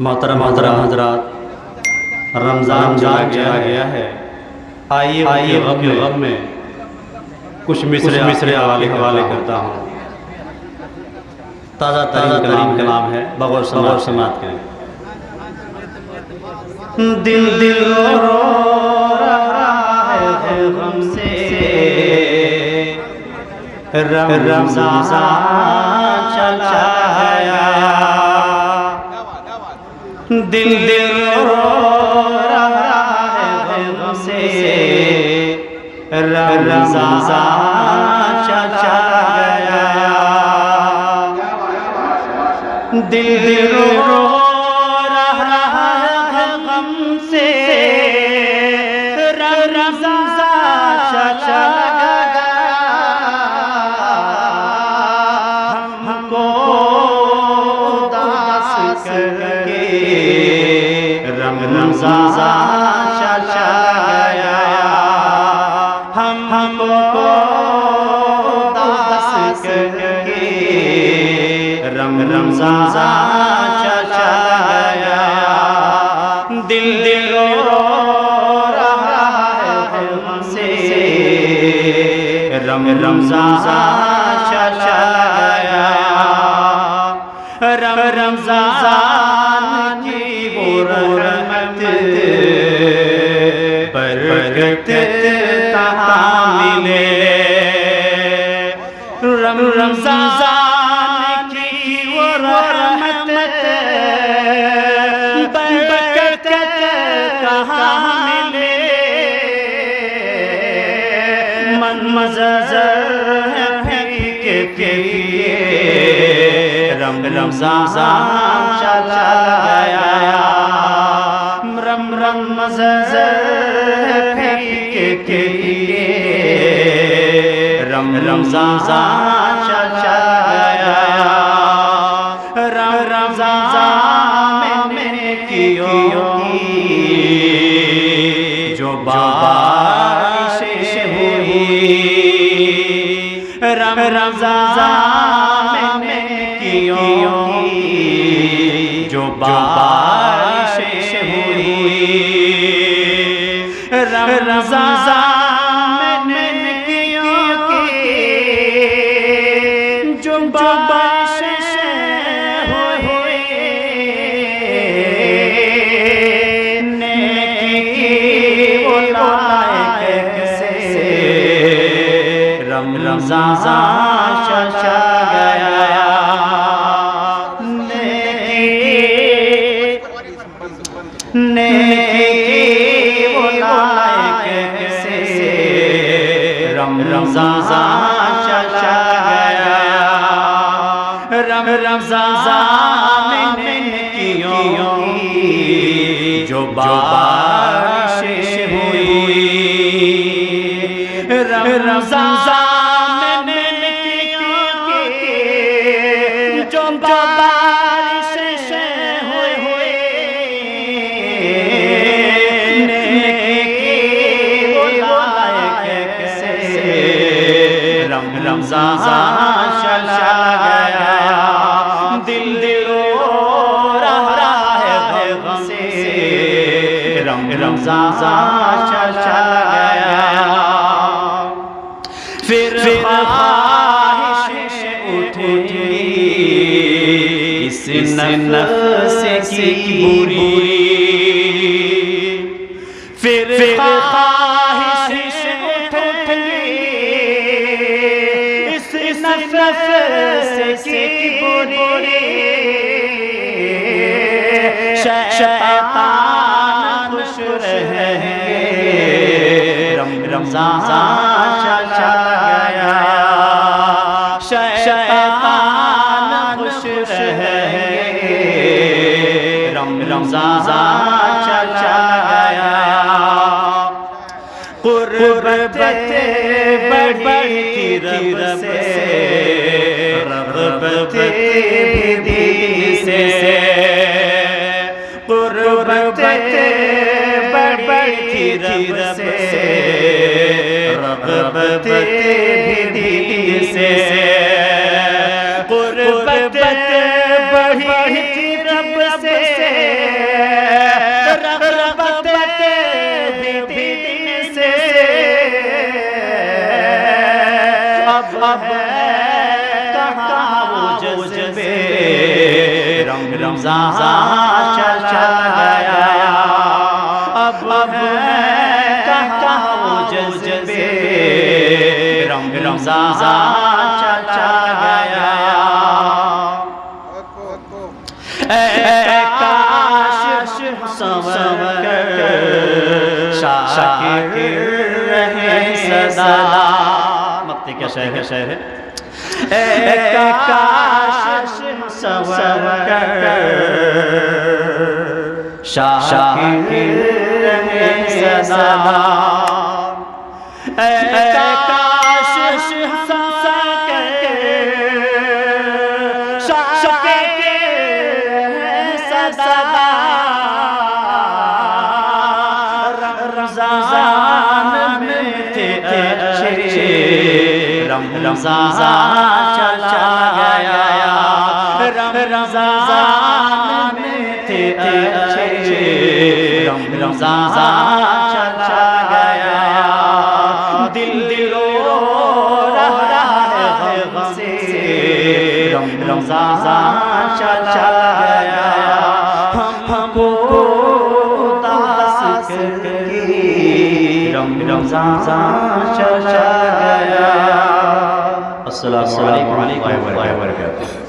मोहतरम हजरात, रमज़ान चला गया है। आइए गम में कुछ मिसरे हवाले करता हूँ। ताज़ा तरीन कलाम है, बगौर समात करें। दिल रो रहा है गम से, रमज़ान चला गया। दिल रो रहा है गम से, रमज़ान चला गया। दिल रो रहा है गम से, रमज़ान चला गया। हमको उदास करके रमज़ान चला गया। हमको उदास करके रमज़ान चला गया। दिल रो रहा है हमसे, रमज़ान चला गया। रमज़ान की वो रहमत बरकत कहाँ मिले। रमज़ान की वो रहमत बरकत कहाँ मिले। मन मज़र के रमज़ान चला गया। मज़र के रमज़ान चला गया। रमज़ान में कियो जो बारिश हुई। रमज़ान में कियो जो बारिश हुई। रमज़ान में कियो जो बारिश हुई। नेकी वो लायक से रमज़ान चला गया। नेकी वो लायक से रमज़ान चला गया। रमज़ान में कियो जो बारिश हुई। रमज़ान में कियो जो बारिश हुई। नेकी वो लायक से रमज़ान चला गया। दिल रो रहा है गम से, रमज़ान चला गया। फिर ख्वाहिश उठी इस नफ्स की बुरी। फिर ख्वाहिश उठी इस नफ्स की बुरी। शैतान खुश रहे, रमज़ान चला गया। शैतान खुश रहे, रमज़ान चला गया। कुर्बत बढ़ी रब से, रग़बत भी से। कुर्बत बढ़ी रब से, रग़बत भी से। कुर्बत बढ़ी थी रब से, रग़बत भी दिन से। अब कहाँ वो जज़्बे, रमज़ान चला गया। अब कहाँ वो जज़्बे, रमज़ान चला गया। काश संवर शाकिर रहे सदा। मक्ते क्या शहर है, शहर है। काश संवर शाकिर रहे सदा। काश रमज़ान में थे अच्छे, रमज़ान चला गया। रमज़ान में थे अच्छे, रमज़ान चला गया। दिल रो रहा है गम से, रमज़ान चला गया। हमको उदास करके रमज़ान चला गया। अस्सलामु अलैकुम व रहमतुल्लाहि व बरकातुहू।